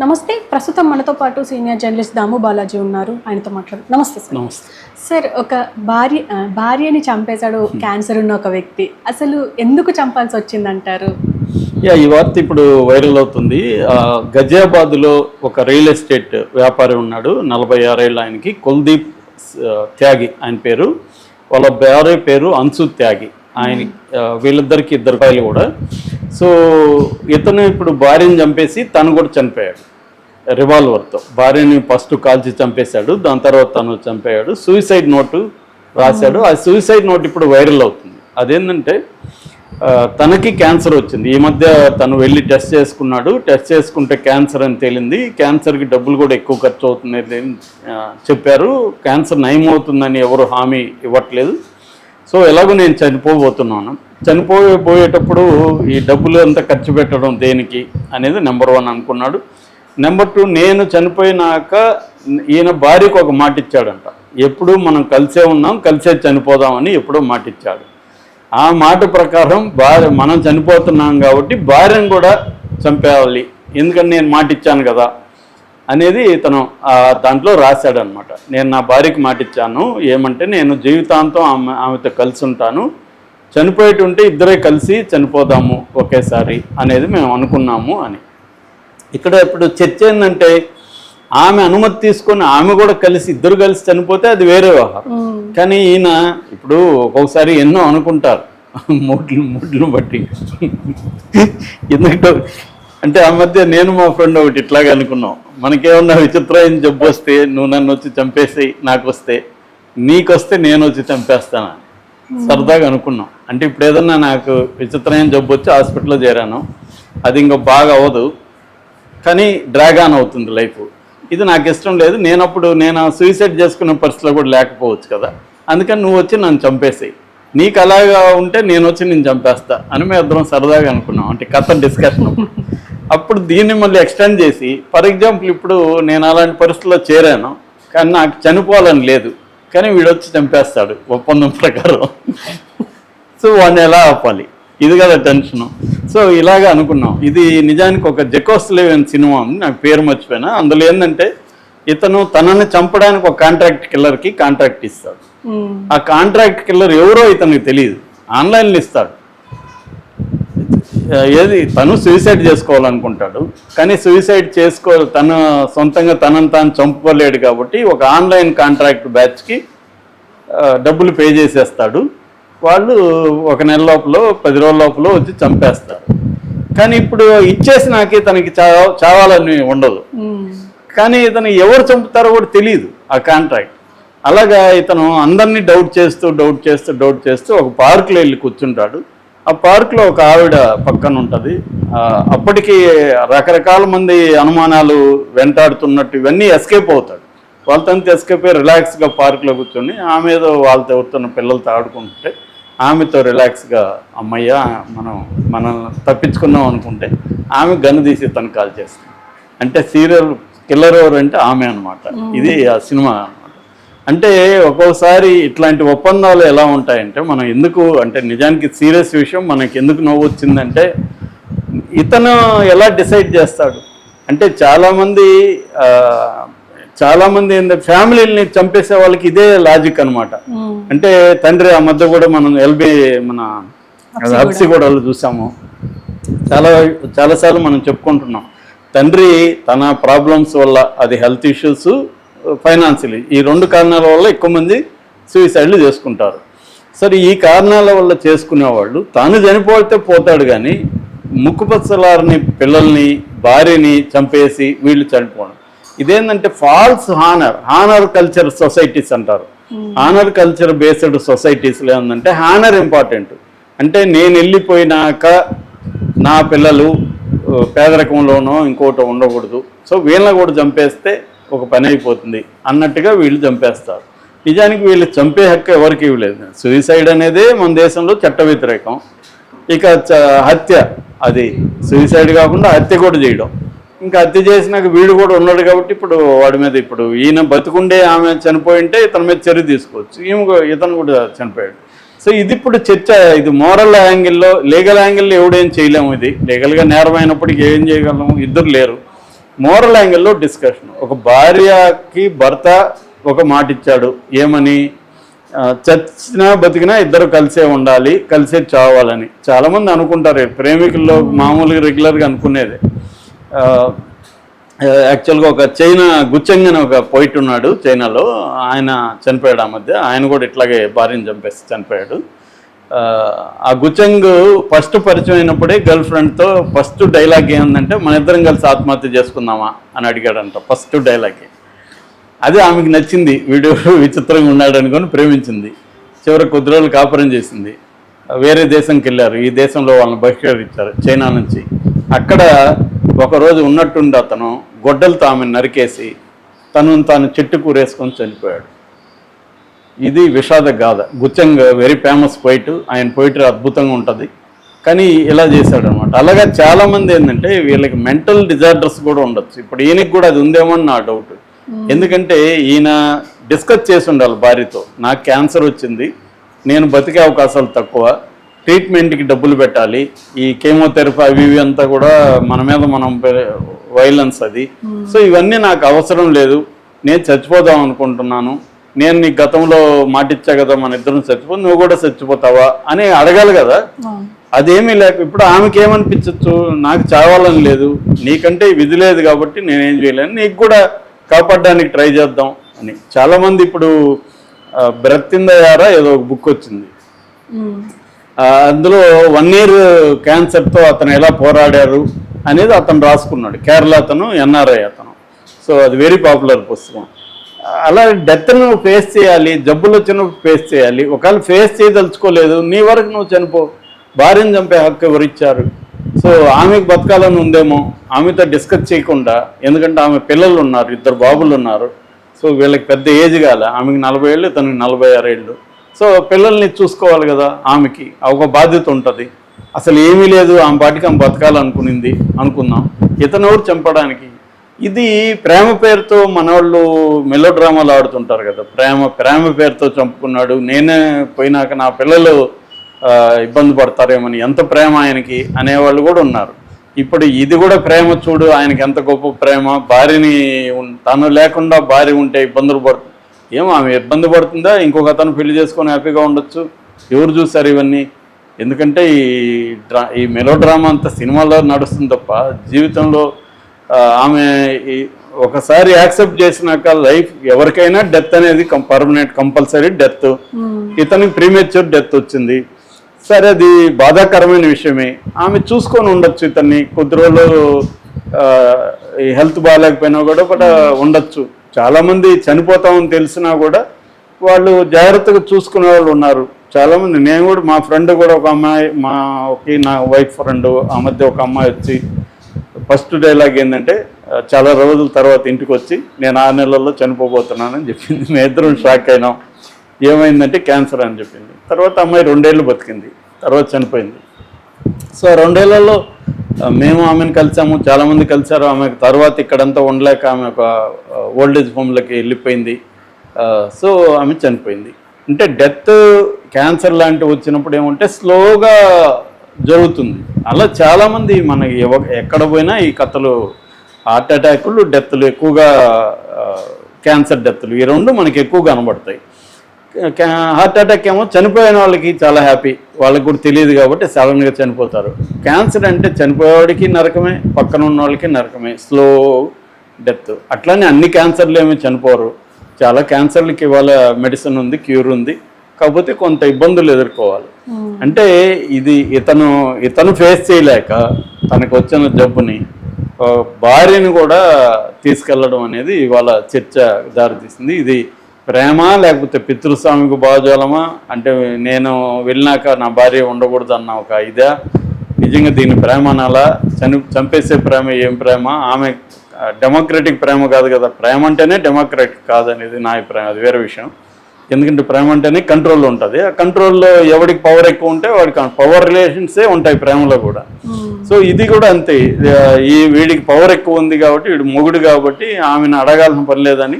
నమస్తే. ప్రస్తుతం మనతో పాటు సీనియర్ జర్నలిస్ట్ దాము బాలాజీ ఉన్నారు. ఆయనతో మాట్లాడు. నమస్తే సార్. నమస్తే సార్, ఒక భార్యని చంపేశాడు క్యాన్సర్ ఉన్న ఒక వ్యక్తి. అసలు ఎందుకు చంపాల్సి వచ్చిందంటారు? ఈ వార్త ఇప్పుడు వైరల్ అవుతుంది. గజియాబాద్లో ఒక రియల్ ఎస్టేట్ వ్యాపారి ఉన్నాడు, 46 ఏళ్ళ ఆయనకి, కుల్దీప్ త్యాగి ఆయన పేరు. వాళ్ళ భార్య పేరు అన్సు త్యాగి. ఆయన వీళ్ళిద్దరికి 2 పిల్లలు కూడా. సో ఇతను ఇప్పుడు భార్యను చంపేసి తను కూడా చనిపోయాడు రివాల్వర్తో. భార్యని ఫస్ట్ కాల్చి చంపేశాడు, దాని తర్వాత తను చంపేయాడు. సూసైడ్ నోటు రాశాడు. ఆ సూసైడ్ నోట్ ఇప్పుడు వైరల్ అవుతుంది. అదేంటంటే తనకి క్యాన్సర్ వచ్చింది. ఈ మధ్య తను వెళ్ళి టెస్ట్ చేసుకున్నాడు. టెస్ట్ చేసుకుంటే క్యాన్సర్ అని తేలింది. క్యాన్సర్కి డబ్బులు కూడా ఎక్కువ ఖర్చు అవుతుంది చెప్పారు. క్యాన్సర్ నయం అవుతుందని ఎవరు హామీ ఇవ్వట్లేదు. సో ఎలాగో నేను చనిపోబోతున్నాను, చనిపోయేటప్పుడు ఈ డబ్బులు అంతా ఖర్చు పెట్టడం దేనికి అనేది నెంబర్ 1 అనుకున్నాడు. నెంబర్ 2, నేను చనిపోయినాక ఈయన భార్యకు ఒక మాట ఇచ్చాడంట. ఎప్పుడు మనం కలిసే ఉన్నాం, కలిసే చనిపోదామని ఎప్పుడో మాట ఇచ్చాడు. ఆ మాట ప్రకారం మనం చనిపోతున్నాం కాబట్టి భార్యను కూడా చంపేయాలి, ఎందుకంటే నేను మాట ఇచ్చాను కదా అనేది తను దాంట్లో రాశాడనమాట. నేను నా భార్యకి మాట ఇచ్చాను, ఏమంటే నేను జీవితాంతం ఆమెతో కలిసి ఉంటాను, చనిపోయేటుంటే ఇద్దరే కలిసి చనిపోదాము ఒకేసారి అనేది మేము అనుకున్నాము అని. ఇక్కడ ఇప్పుడు చర్చ ఏంటంటే ఆమె అనుమతి తీసుకొని ఆమె కూడా కలిసి ఇద్దరు కలిసి చనిపోతే అది వేరే వ్యవహారం. కానీ ఈయన ఇప్పుడు ఒక్కొక్కసారి ఎన్నో అనుకుంటారు మూడ్లను బట్టి. ఎందుకంటే అంటే ఆ మధ్య నేను మా ఫ్రెండ్ ఒకటి ఇట్లాగే అనుకున్నాం, మనకేమన్నా విచిత్రమైన జబ్బు వస్తే నువ్వు నన్ను వచ్చి చంపేసి నాకు వస్తే, నీకొస్తే నేను వచ్చి చంపేస్తానని సరదాగా అనుకున్నాం. అంటే ఇప్పుడు ఏదన్నా నాకు విచిత్రమైన జబ్బు వచ్చి హాస్పిటల్లో చేరాను, అది ఇంకా బాగా అవ్వదు కానీ డ్రాగ్ ఆన్ అవుతుంది లైఫ్. ఇది నాకు ఇష్టం లేదు, నేను సూసైడ్ చేసుకున్న పరిస్థితిలో కూడా లేకపోవచ్చు కదా, అందుకని నువ్వు వచ్చి నన్ను చంపేసేయి, నీకు అలాగా ఉంటే నేను వచ్చి నేను చంపేస్తా అని మేము ఇద్దరం సరదాగా అనుకున్నాం. అంటే కథ డిస్కషన్. అప్పుడు దీన్ని మళ్ళీ ఎక్స్టెండ్ చేసి, ఫర్ ఎగ్జాంపుల్ ఇప్పుడు నేను అలాంటి పరిస్థితుల్లో చేరాను కానీ నాకు చనిపోవాలని లేదు, కానీ వీడు వచ్చి చంపేస్తాడు ఒప్పందం ప్రకారం. సో వాడిని ఎలా ఆపాలి, ఇది కదా టెన్షను. సో ఇలాగా అనుకున్నాం. ఇది నిజానికి ఒక జెకోస్లేవ్ అనే సినిమా ఉంది, నాకు పేరు మర్చిపోయినా. అందులో ఏంటంటే ఇతను తనని చంపడానికి ఒక కాంట్రాక్ట్ కిల్లర్కి కాంట్రాక్ట్ ఇస్తాడు. ఆ కాంట్రాక్ట్ కిల్లర్ ఎవరో ఇతనికి తెలియదు, ఆన్లైన్లో ఇస్తాడు. ఏది తను సూసైడ్ చేసుకోవాలనుకుంటాడు కానీ సూసైడ్ తను సొంతంగా తనను తాను చంపుకోలేడు కాబట్టి ఒక ఆన్లైన్ కాంట్రాక్ట్ బ్యాచ్కి డబ్బులు పే చేసేస్తాడు. వాళ్ళు 1 నెల లోపల 10 రోజుల లోపల వచ్చి చంపేస్తారు. కానీ ఇప్పుడు ఇచ్చేసినాకే తనకి చావాలని ఉండదు, కానీ ఇతను ఎవరు చంపుతారో కూడా తెలియదు ఆ కాంట్రాక్ట్. అలాగా ఇతను అందరినీ డౌట్ చేస్తూ ఒక పార్కులో వెళ్ళి కూర్చుంటాడు. ఆ పార్కులో ఒక ఆవిడ పక్కన ఉంటుంది. అప్పటికి రకరకాల మంది అనుమానాలు వెంటాడుతున్నట్టు ఇవన్నీ ఎస్కేప్ అవుతాడు. వాళ్ళతో ఎస్కేప్ అయ్యి రిలాక్స్గా పార్కులో కూర్చొని ఆమె ఏదో వాళ్ళతో ఎవరుతున్న పిల్లలతో ఆడుకుంటుంటే ఆమెతో రిలాక్స్గా అమ్మయ్య మనం తప్పించుకున్నాం అనుకుంటే ఆమె గన్ను తీసి తను కాల్ చేస్తుంది. అంటే సీరియల్ కిల్లర్ ఎవరు అంటే ఆమె అనమాట. ఇది ఆ సినిమా అనమాట. అంటే ఒక్కోసారి ఇట్లాంటి ఒప్పందాలు ఎలా ఉంటాయంటే మనం ఎందుకు అంటే నిజానికి సీరియస్ విషయం మనకి ఎందుకు నవ్వు వచ్చిందంటే ఇతను ఎలా డిసైడ్ చేస్తాడు అంటే చాలామంది ఫ్యామిలీని చంపేసే వాళ్ళకి ఇదే లాజిక్ అనమాట. అంటే తండ్రి ఆ మధ్య కూడా మనం మన హబ్సిగూడలో చూసాము, చాలాసార్లు మనం చెప్పుకుంటున్నాం. తండ్రి తన ప్రాబ్లమ్స్ వల్ల, అది హెల్త్ ఇష్యూస్, ఫైనాన్షియలీ, ఈ 2 కారణాల వల్ల ఎక్కువ మంది సూసైడ్లు చేసుకుంటారు. సరే, ఈ కారణాల వల్ల చేసుకునేవాళ్ళు తాను చనిపోతే పోతాడు కానీ ముక్కుపచ్చలారని పిల్లల్ని భార్యని చంపేసి వీళ్ళు చనిపోవడం ఇదేంటంటే ఫాల్స్ హానర్ కల్చర్ సొసైటీస్ అంటారు. హానర్ కల్చర్ బేస్డ్ సొసైటీస్లో ఏంటంటే హానర్ ఇంపార్టెంట్. అంటే నేను వెళ్ళిపోయినాక నా పిల్లలు పేదరికంలోనో ఇంకోటి ఉండకూడదు, సో వీళ్ళని కూడా చంపేస్తే ఒక పని అయిపోతుంది అన్నట్టుగా వీళ్ళు చంపేస్తారు. నిజానికి వీళ్ళు చంపే హక్కు ఎవరికి ఇవ్వలేదు. సూసైడ్ అనేది మన దేశంలో చట్ట వ్యతిరేకం. ఇక హత్య, అది సూసైడ్ కాకుండా హత్య కూడా చేయడం. ఇంకా హత్య చేసినాక వీడు కూడా ఉన్నాడు కాబట్టి ఇప్పుడు వాడి మీద ఇప్పుడు ఈయన బతుకుండే ఆమె చనిపోయి ఉంటే ఇతని మీద చర్య తీసుకోవచ్చు, ఇతను కూడా చనిపోయాడు. సో ఇది ఇప్పుడు చర్చ. ఇది మోరల్ యాంగిల్లో, లీగల్ యాంగిల్లో ఎవడేం చేయలేము. ఇది లీగల్గా నేరమైనప్పటికీ ఏం చేయగలము, ఇద్దరు లేరు. మోరల్ యాంగిల్లో డిస్కషన్. ఒక భార్యకి భర్త ఒక మాట ఇచ్చాడు ఏమని, చచ్చినా బతికినా ఇద్దరు కలిసే ఉండాలి, కలిసే చావాలని. చాలామంది అనుకుంటారు, ప్రేమికుల్లో మామూలుగా రెగ్యులర్గా అనుకునేది. యాక్చువల్గా ఒక చైనా గుచెంగ్ అని ఒక పోయిట్ ఉన్నాడు చైనాలో, ఆయన చనిపోయాడు ఆ మధ్య. ఆయన కూడా ఇట్లాగే భార్యను చంపేసి చనిపోయాడు. ఆ గుచెంగ్ ఫస్ట్ పరిచయం అయినప్పుడే గర్ల్ ఫ్రెండ్తో ఫస్ట్ డైలాగ్ ఏముందంటే, మన ఇద్దరం కలిసి ఆత్మహత్య చేసుకుందామా అని అడిగాడంట ఫస్ట్ డైలాగ్. అది ఆమెకు నచ్చింది, వీడు విచిత్రంగా ఉన్నాడు అనుకొని ప్రేమించింది. చివరికి కొద్ది రోజులు కాపురం చేసింది. వేరే దేశంకి వెళ్ళారు, ఈ దేశంలో వాళ్ళని బహిష్కరించారు చైనా నుంచి. అక్కడ ఒకరోజు ఉన్నట్టుండి అతను గొడ్డలతో ఆమెను నరికేసి తాను చెట్టు కూరేసుకొని చనిపోయాడు. ఇది విషాద గాథ. గుచెంగ్ వెరీ ఫేమస్ పోయిట్, ఆయన పోయిటరీ అద్భుతంగా ఉంటుంది. కానీ ఇలా చేశాడు అనమాట. అలాగే చాలామంది ఏంటంటే వీళ్ళకి మెంటల్ డిజార్డర్స్ కూడా ఉండొచ్చు. ఇప్పుడు ఈయనకి కూడా అది ఉందేమో అని నా డౌట్. ఎందుకంటే ఈయన డిస్కస్ చేసి ఉండాలి భార్యతో, నాకు క్యాన్సర్ వచ్చింది, నేను బతికే అవకాశాలు తక్కువ, ట్రీట్మెంట్కి డబ్బులు పెట్టాలి, ఈ కేమోథెరపీ అవి ఇవి అంతా కూడా మన మీద మనం వైలెన్స్ అది. సో ఇవన్నీ నాకు అవసరం లేదు, నేను చచ్చిపోదాం అనుకుంటున్నాను, నేను నీ గతంలో మాటిచ్చా కదా మన ఇద్దరం చచ్చిపో, నువ్వు కూడా చచ్చిపోతావా అని అడగాలి కదా. అదేమీ లేక ఇప్పుడు ఆమెకి ఏమనిపించచ్చు, నాకు చావాలని లేదు, నీకంటే విధి లేదు కాబట్టి నేనేం చేయలేను, నీకు కూడా కాపాడడానికి ట్రై చేద్దాం అని. చాలామంది ఇప్పుడు బ్రతిందయారా ఏదో ఒక బుక్ వచ్చింది, అందులో 1 year క్యాన్సర్తో అతను ఎలా పోరాడారు అనేది అతను రాసుకున్నాడు. కేరళ అతను, ఎన్ఆర్ఐ అతను. సో అది వెరీ పాపులర్ పుస్తకం. అలా డెత్ను ఫేస్ చేయాలి, జబ్బులు వచ్చినప్పుడు ఫేస్ చేయాలి. ఒకవేళ ఫేస్ చేయదలుచుకోలేదు, నీ వరకు నువ్వు చనిపో, భార్యను చంపే హక్కు ఎవరిచ్చారు? సో ఆమెకు బతకాలని ఉందేమో, ఆమెతో డిస్కస్ చేయకుండా, ఎందుకంటే ఆమె పిల్లలు ఉన్నారు, 2 బాబులు ఉన్నారు. సో వీళ్ళకి పెద్ద ఏజ్ కాలే, ఆమెకి 40 ఏళ్ళు, తనకి 46 ఏళ్ళు. సో పిల్లల్ని చూసుకోవాలి కదా, ఆమెకి ఒక బాధ్యత ఉంటుంది. అసలు ఏమీ లేదు, ఆమె పాటికి ఆమె బతకాలనుకునింది అనుకుందాం, ఇతను ఎవరు చంపడానికి? ఇది ప్రేమ పేరుతో మనవాళ్ళు మెలో డ్రామాలు ఆడుతుంటారు కదా, ప్రేమ పేరుతో చంపుకున్నాడు, నేనే పోయినాక నా పిల్లలు ఇబ్బంది పడతారేమని, ఎంత ప్రేమ ఆయనకి అనేవాళ్ళు కూడా ఉన్నారు. ఇప్పుడు ఇది కూడా ప్రేమ చూడు, ఆయనకి ఎంత గొప్ప ప్రేమ, భార్యని తను లేకుండా భార్య ఉంటే ఇబ్బందులు పడుతుంది. ఏమో ఆమె ఇబ్బంది పడుతుందా, ఇంకొక అతను పెళ్లి చేసుకొని హ్యాపీగా ఉండొచ్చు. ఎవరు చూస్తారు ఇవన్నీ? ఎందుకంటే ఈ మెలో డ్రామా అంతా సినిమాలో నడుస్తుంది తప్ప జీవితంలో ఆమె ఒకసారి యాక్సెప్ట్ చేసినాక లైఫ్ ఎవరికైనా డెత్ అనేది పర్మనెంట్, కంపల్సరీ డెత్. ఇతనికి ప్రీమెచ్యూర్ డెత్ వచ్చింది. సరే, అది బాధాకరమైన విషయమే. ఆమె చూసుకొని ఉండొచ్చు ఇతన్ని కొద్ది రోజులు, హెల్త్ బాగాలేకపోయినా కూడా ఉండొచ్చు. చాలామంది చనిపోతామని తెలిసినా కూడా వాళ్ళు జాగ్రత్తగా చూసుకునే వాళ్ళు ఉన్నారు చాలామంది. నేను కూడా, మా ఫ్రెండ్ కూడా ఒక అమ్మాయి, నా వైఫ్ ఫ్రెండ్, ఆ మధ్య ఒక అమ్మాయి వచ్చి ఫస్ట్ డైలాగ్ ఏంటంటే, చాలా రోజుల తర్వాత ఇంటికి వచ్చి నేను 6 నెలల్లో చనిపోబోతున్నానని చెప్పింది. మేము ఇద్దరం షాక్ అయినాం. ఏమైందంటే క్యాన్సర్ అని చెప్పింది. తర్వాత అమ్మాయి 2 ఏళ్ళు బతికింది, తర్వాత చనిపోయింది. సో 2 ఏళ్లలో మేము ఆమెను కలిసాము, చాలామంది కలిసారు. ఆమెకు తర్వాత ఇక్కడంతా ఉండలేక ఆమె ఒక ఓల్డేజ్ హోమ్లకి వెళ్ళిపోయింది. సో ఆమె చనిపోయింది. అంటే డెత్, క్యాన్సర్ లాంటివి వచ్చినప్పుడు ఏమంటే స్లోగా జరుగుతుంది. అలా చాలామంది మనకి ఎక్కడ పోయినా ఈ కథలు, హార్ట్ అటాకులు, డెత్లు ఎక్కువగా, క్యాన్సర్ డెత్లు, ఈ 2 మనకి ఎక్కువ కనబడతాయి. హార్ట్ అటాక్ ఏమో చనిపోయిన వాళ్ళకి చాలా హ్యాపీ, వాళ్ళకి కూడా తెలియదు కాబట్టి సడన్గా చనిపోతారు. క్యాన్సర్ అంటే చనిపోయేవాడికి నరకమే, పక్కన ఉన్న వాళ్ళకి నరకమే, స్లో డెత్. అట్లానే అన్ని క్యాన్సర్లు ఏమీ చనిపోరు. చాలా క్యాన్సర్లకి ఇవాళ మెడిసిన్ ఉంది, క్యూర్ ఉంది, కాకపోతే కొంత ఇబ్బందులు ఎదుర్కోవాలి. అంటే ఇది ఇతను ఫేస్ చేయలేక తనకు వచ్చిన జబ్బుని భార్యని కూడా తీసుకెళ్ళడం అనేది ఇవాళ చర్చ దారితీసింది. ఇది ప్రేమ లేకపోతే పితృస్వామికి భావజాలమా? అంటే నేను వెళ్ళినాక నా భార్య ఉండకూడదు అన్న ఒక ఇదా? నిజంగా దీని ప్రేమ అనాలా? చంపేసే ప్రేమ ఏం ప్రేమ? ఆమె డెమోక్రటిక్ ప్రేమ కాదు కదా, ప్రేమ అంటేనే డెమోక్రటిక్ కాదనేది నా అభిప్రాయం. అది వేరే విషయం. ఎందుకంటే ప్రేమ అంటేనే కంట్రోల్లో ఉంటుంది. ఆ కంట్రోల్లో ఎవరికి పవర్ ఎక్కువ ఉంటే వాడికి పవర్ రిలేషన్సే ఉంటాయి ప్రేమలో కూడా. సో ఇది కూడా అంతే, వీడికి పవర్ ఎక్కువ ఉంది కాబట్టి, వీడు మొగుడు కాబట్టి ఆమెను అడగాల్సిన పని లేదని